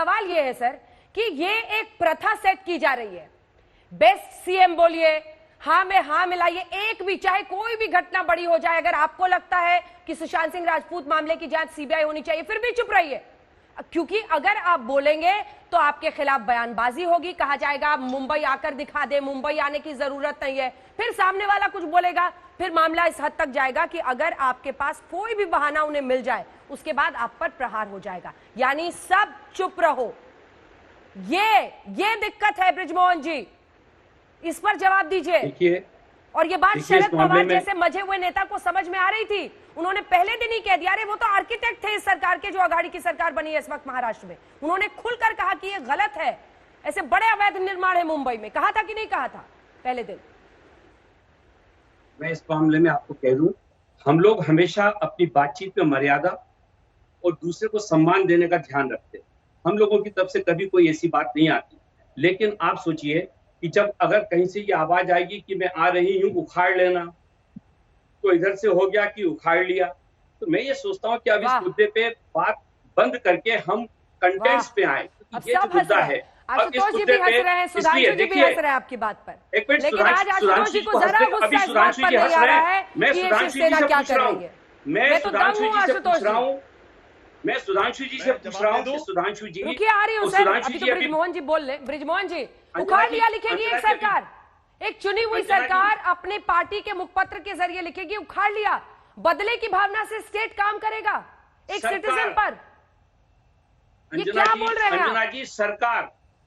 सवाल ये है सर कि ये एक प्रथा सेट की जा रही है, बेस्ट सीएम बोलिए, हाँ में हाँ मिलाइए, एक भी चाहे कोई भी घटना बड़ी हो जाए, अगर आपको लगता है कि सुशांत सिंह राजपूत मामले की जांच सीबीआई होनी चाहिए, फिर भी चुप रहिए, क्योंकि अगर आप बोलेंगे तो आपके खिलाफ बयानबाजी होगी, कहा जाएगा मुंबई आकर दिखा दे, मुंबई आने की जरूरत नहीं है, फिर सामने वाला कुछ बोलेगा, फिर मामला इस हद तक जाएगा कि अगर आपके पास कोई भी बहाना उन्हें मिल जाए उसके बाद आप पर प्रहार हो जाएगा। यानी सब चुप रहो, ये दिक्कत है बृजमोहन जी, इस पर जवाब दीजिए। और ये बात शरद पवार जैसे मजे हुए नेता को समझ में आ रही थी, उन्होंने पहले दिन ही कह दिया, अरे वो तो आर्किटेक्ट थे इस सरकार के, जो अघाड़ी की सरकार बनी है इस वक्त महाराष्ट्र में, उन्होंने खुलकर कहा कि ये गलत है, ऐसे बड़े अवैध निर्माण है मुंबई में, कहा था कि नहीं कहा था पहले दिन? मैं इस मामले में आपको कह दूं, हम लोग हमेशा अपनी बातचीत में मर्यादा और दूसरे को सम्मान देने का ध्यान रखते हैं। हम लोगों की तरफ से कभी कोई ऐसी बात नहीं आती, लेकिन आप सोचिए कि जब अगर कहीं से ये आवाज आएगी कि मैं आ रही हूं उखाड़ लेना, तो इधर से हो गया कि उखाड़ लिया, तो मैं ये सोचता हूं कि अब इस मुद्दे पे बात बंद करके हम कंटेंट्स पे आए। ये जो मुद्दा है, आशुतोष जी भी हंस रहे हैं, सुधांशु जी भी हंस रहे हैं आपकी बात पर, एक मिनट, लेकिन आज आशुतोष जी को जरा गुस्सा इस बात पर नहीं आ रहा है कि ये शिवसेना क्या कर रही है। मैं तो दंग हूं आशुतोष जी, मैं सुधांशु जी से पूछ रहा हूँ, सुधांशु जी रुकिए, आ रही हूँ सर, अभी तो बृजमोहन जी बोल ले। बृजमोहन जी, उखाड़ लिया लिखेगी एक सरकार, एक चुनी हुई सरकार अपनी पार्टी के मुखपत्र के जरिए लिखेगी उखाड़ लिया, बदले की भावना से स्टेट काम करेगा एक सिटीजन पर, ये क्या बोल रहे हैं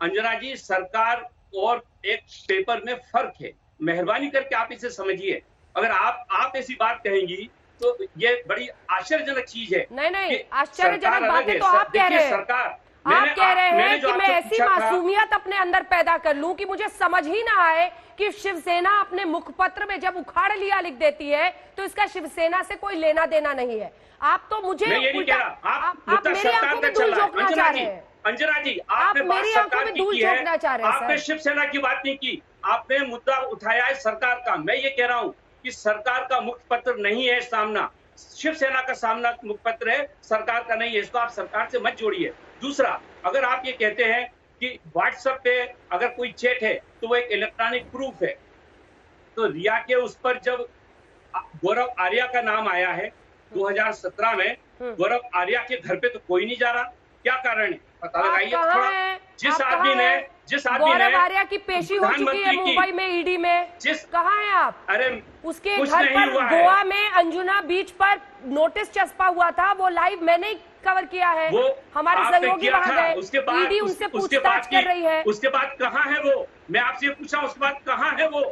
अंजना जी, सरकार और एक पेपर में फर्क है, मेहरबानी करके आप इसे समझिए। अगर आप ऐसी बात कहेंगी तो ये बड़ी आश्चर्यजनक चीज है। नहीं, आश्चर्यजनक बातें तो आप कह रहे हैं, आप कह रहे हैं कि मैं ऐसी मासूमियत अपने अंदर पैदा कर लूं कि मुझे समझ ही ना आए कि शिवसेना अपने मुखपत्र में जब उखाड़ लिया लिख देती है तो इसका शिवसेना से कोई लेना देना नहीं है। आप तो मुझे आप मेरी आंखों में धूल झोंकना चाह रहे हैं। अंजना जी, आप मेरी आंखों में धूल झोंकना चाह रहे हैं। आपने शिवसेना की बात नहीं की, आपने मुद्दा उठाया है सरकार का। मैं ये कह रहा हूँ कि सरकार का मुखपत्र नहीं है सामना, शिवसेना का सामना मुखपत्र है, सरकार का नहीं है। इसको आप सरकार से मत जोड़िए। दूसरा, अगर आप ये कहते हैं कि व्हाट्सएप पे अगर कोई चैट है तो वो एक इलेक्ट्रॉनिक प्रूफ है, तो रिया के उस पर जब गौरव आर्या का नाम आया है 2017 में, गौरव आर्या के घर पे तो कोई नहीं जा रहा, क्या कारण है पता लगाइए थोड़ा। जिस आदमी ने गौरव आर्या की पेशी हो चुकी है मुंबई में ईडी में, कहाँ हैं आप? अरे उसके घर पर गोवा में अंजुना बीच पर नोटिस चस्पा हुआ था, वो लाइव मैंने कवर किया है, हमारे सहयोगी वहां गए, ईडी उनसे पूछताछ कर रही है। उसके बाद कहाँ है वो? मैं आपसे पूछा, उसके बाद कहाँ है वो?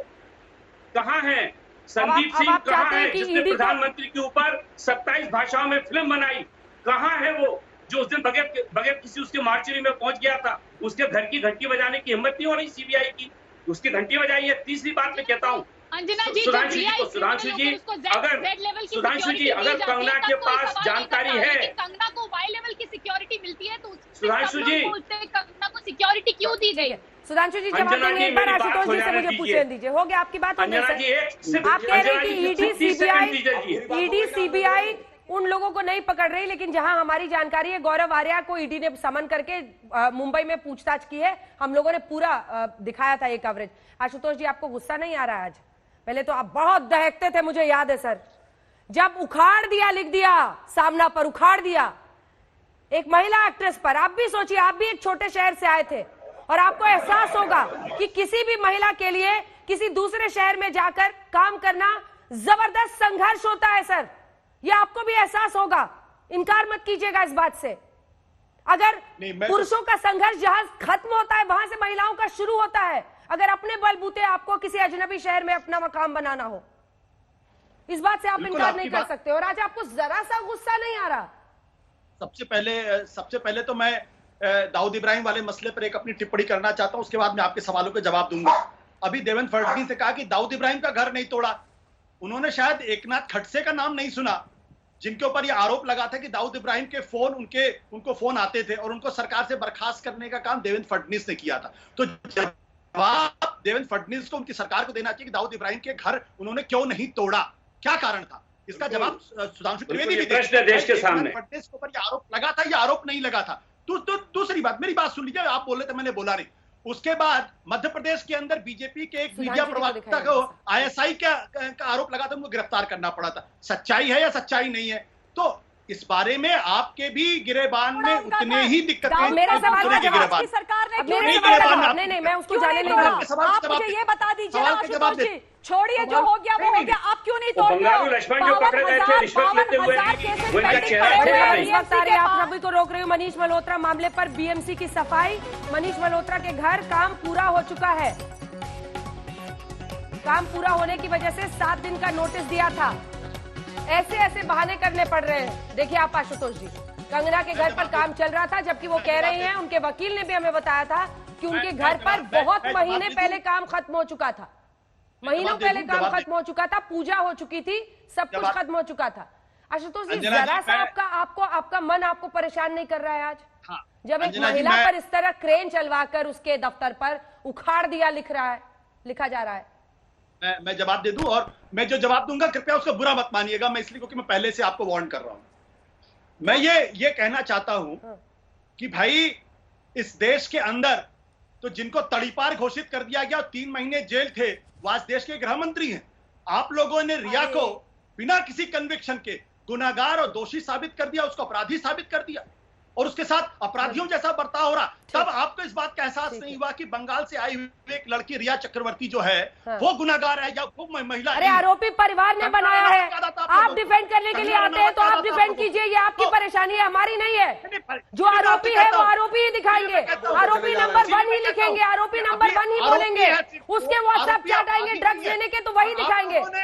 कहाँ है संदीप सिंह? कहाँ है जिसने प्रधानमंत्री के ऊपर 27 भाषाओं में फिल्म बनाई? कहाँ है वो जो उस दिन बगैर किसी उसके मार्चरी में पहुंच गया था? उसके घर की घंटी बजाने की हिम्मत नहीं हो रही सीबीआई की, उसकी घंटी बजाई है। तीसरी बात मैं कहता हूँ सुधांशु जी, अगर कंगना के पास जानकारी है, कंगना को वाई लेवल की सिक्योरिटी मिलती है, तो सुधांशु जी कंगना को सिक्योरिटी क्यों दी गई? सुधांशु जी जवाब देंगे, एक बार आशुतोष जी से मुझे पूछने दीजिए। हो गया आपकी बात? आप कह रहे हैं कि ईडी सीबीआई उन लोगों को नहीं पकड़ रही, लेकिन जहां हमारी जानकारी है गौरव आर्या को ईडी ने समन करके मुंबई में पूछताछ की है, हम लोगों ने पूरा दिखाया था ये कवरेज। आशुतोष जी, आपको गुस्सा नहीं आ रहा आज? पहले तो आप बहुत दहकते थे, मुझे याद है सर, जब उखाड़ दिया लिख दिया सामना पर, उखाड़ दिया एक महिला एक्ट्रेस पर। आप भी सोचिए, आप भी एक छोटे शहर से आए थे और आपको एहसास होगा कि किसी भी महिला के लिए किसी दूसरे शहर में जाकर काम करना जबरदस्त संघर्ष होता है सर, यह आपको भी एहसास होगा, इनकार मत कीजिएगा इस बात से। अगर पुरुषों का संघर्ष जहां खत्म होता है वहां से महिलाओं का शुरू होता है, अगर अपने बलबूते आपको किसी अजनबी शहर में अपना मकाम बनाना हो, इस बात से आप इनकार नहीं कर सकते। और आज आपको जरा सा गुस्सा नहीं आ रहा? सबसे पहले तो मैं दाऊद इब्राहिम वाले मसले पर एक अपनी टिप्पणी करना चाहता हूं, उसके बाद मैं आपके सवालों के जवाब दूंगा। अभी देवेंद्र फडणवीस ने कहा कि दाऊद इब्राहिम का घर नहीं तोड़ा, उन्होंने शायद एकनाथ खड़से का नाम नहीं सुना, जिनके ऊपर यह आरोप लगा था कि दाऊद इब्राहिम के फोन उनको फोन आते थे और उनको सरकार से बर्खास्त करने का काम देवेंद्र फडणवीस ने किया था। तो जवाब देवेंद्र फडणवीस को, उनकी सरकार को देना चाहिए कि दाऊद इब्राहिम के घर उन्होंने क्यों नहीं तोड़ा, क्या कारण था? इसका जवाब सुधांशु त्रिवेदी भी प्रश्न देश के सामने। फडणवीस के ऊपर यह आरोप लगा था, यह आरोप नहीं लगा था। दूसरी बात, मेरी बात सुन लीजिए, आप बोले थे मैंने बोला नहीं। उसके बाद मध्य प्रदेश के अंदर बीजेपी के एक मीडिया प्रवक्ता को आईएसआई का आरोप लगा था, उनको गिरफ्तार करना पड़ा था। सच्चाई है या सच्चाई नहीं है? तो इस बारे में आपके भी गिरेबान में उतने ही दिक्कतें। मेरा सवाल आपकी सरकार ने क्यों नहीं, मैं उसको जाने नहीं दूंगा। आप मुझे ये बता दीजिए ना आशुतोष जी, छोड़िए जो हो गया वो हो गया, आप क्यों नहीं तोड़ रहे हो? बंगारू लक्ष्मण जो पकड़े गए थे रिश्वत लेते हुए, उनका चेहरा आप सभी को रोक रहे हो। मनीष मल्होत्रा मामले पर बीएमसी की सफाई। मनीष मल्होत्रा के घर काम पूरा हो चुका है। काम पूरा होने की वजह से 7 दिन का नोटिस दिया था। ऐसे ऐसे बहाने करने पड़ रहे हैं। देखिए आप आशुतोष जी, कंगना के घर पर काम चल रहा था, जबकि वो कह रही हैं, उनके वकील ने भी हमें बताया था कि उनके घर पर बहुत महीने पहले काम खत्म हो चुका था। महीनों पहले काम खत्म हो चुका था, पूजा हो चुकी थी, सब कुछ खत्म हो चुका था। आशुतोष जी, जरा सा आपका मन आपको परेशान नहीं कर रहा है आज? जब एक महिला पर इस तरह क्रेन चलवाकर उसके दफ्तर पर उखाड़ दिया लिखा जा रहा है। मैं जवाब दे दूं, और मैं जो जवाब दूंगा कृपया उसको बुरा मत मानिएगा, मैं इसलिए क्योंकि मैं पहले से आपको वार्न कर रहा हूं। मैं ये कहना चाहता हूं कि भाई इस देश के अंदर तो जिनको तड़ीपार घोषित कर दिया गया, 3 महीने जेल थे, वो आज देश के गृह मंत्री हैं। आप लोगों ने रिया को बिना किसी कन्विक्शन के गुनाहगार और दोषी साबित कर दिया, उसको अपराधी साबित कर दिया, और उसके साथ अपराधियों जैसा बर्ताव हो रहा। तब आपको इस बात का एहसास नहीं हुआ कि बंगाल से आई हुई एक लड़की रिया चक्रवर्ती जो है वो गुनाहगार है या वो महिला? अरे आरोपी परिवार ने बनाया है, आप डिफेंड करने के लिए आते हैं तो आप डिफेंड कीजिए, ये आपकी परेशानी है, हमारी नहीं है। जो आरोपी है वो आरोपी ही दिखाएंगे, आरोपी नंबर 1 ही लिखेंगे, आरोपी नंबर 1 ही बोलेंगे, उसके व्हाट्सएप चैट आएंगे ड्रग्स लेने के तो वही दिखाएंगे।